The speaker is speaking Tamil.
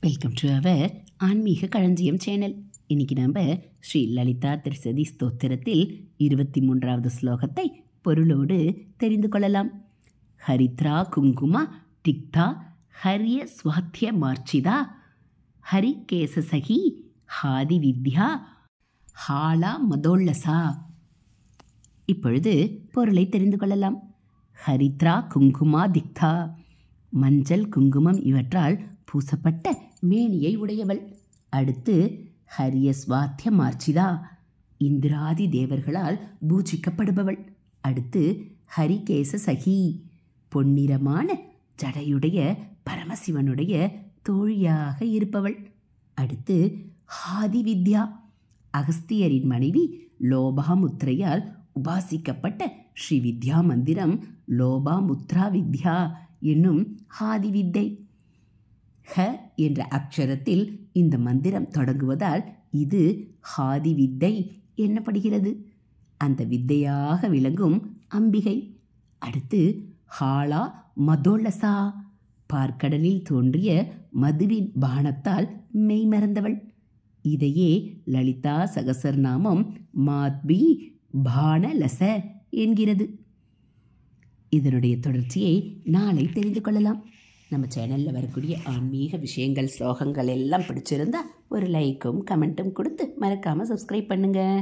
வெல்கம் டு அவர் ஆன்மீக களஞ்சியம் சேனல். இன்னைக்கு நம்ம ஸ்ரீ லலிதா திரிசதி ஸ்தோத்திரத்தில் 23வது ஸ்லோகத்தை பொருளோடு தெரிந்து கொள்ளலாம். ஹரித்ரா குங்குமா டிக்தா ஹரிய ஸ்வாத்திய மார்ச்சிதா ஹரி கேசசகி ஹாதி வித்யா ஹாலா மதோல்லசா. இப்பொழுது பொருளை தெரிந்து கொள்ளலாம். ஹரித்ரா குங்குமா திக்தா, மஞ்சள் குங்குமம் இவற்றால் பூசப்பட்ட மேனியை உடையவள். அடுத்து ஹரிய ஸ்வாத்திய மார்ச்சிதா, இந்திராதி தேவர்களால் பூஜிக்கப்படுபவள். அடுத்து ஹரிகேச சகி, பொன்னிறமான ஜடையுடைய பரமசிவனுடைய தோழியாக இருப்பவள். அடுத்து ஹாதி வித்யா, அகஸ்தியரின் மனைவி லோபாமுத்ரையால் உபாசிக்கப்பட்ட ஸ்ரீ வித்யா மந்திரம் லோபாமுத்ரா வித்யா என்னும் ஹாதி வித்தை. ஹ என்ற அக்ஷரத்தில் இந்த மந்திரம் தொடங்குவதால் இது ஹாதி வித்தை என்னப்படுகிறது. அந்த வித்தையாக விளங்கும் அம்பிகை. அடுத்து ஹாலா மதோல்லசா, பார்க்கடலில் தோன்றிய மதுவின் பானத்தால் மெய்மறந்தவள். இதையே லலிதா சகசரநாமம் மாத்பி பானலச என்கிறது. இதனுடைய தொடர்ச்சியை நாளை தெரிந்து கொள்ளலாம். நம்ம சேனலில் வரக்கூடிய ஆன்மீக விஷயங்கள், ஸ்லோகங்கள் எல்லாம் பிடிச்சிருந்தா ஒரு லைக்கும் கமெண்ட்டும் கொடுத்து மறக்காமல் சப்ஸ்கிரைப் பண்ணுங்கள்.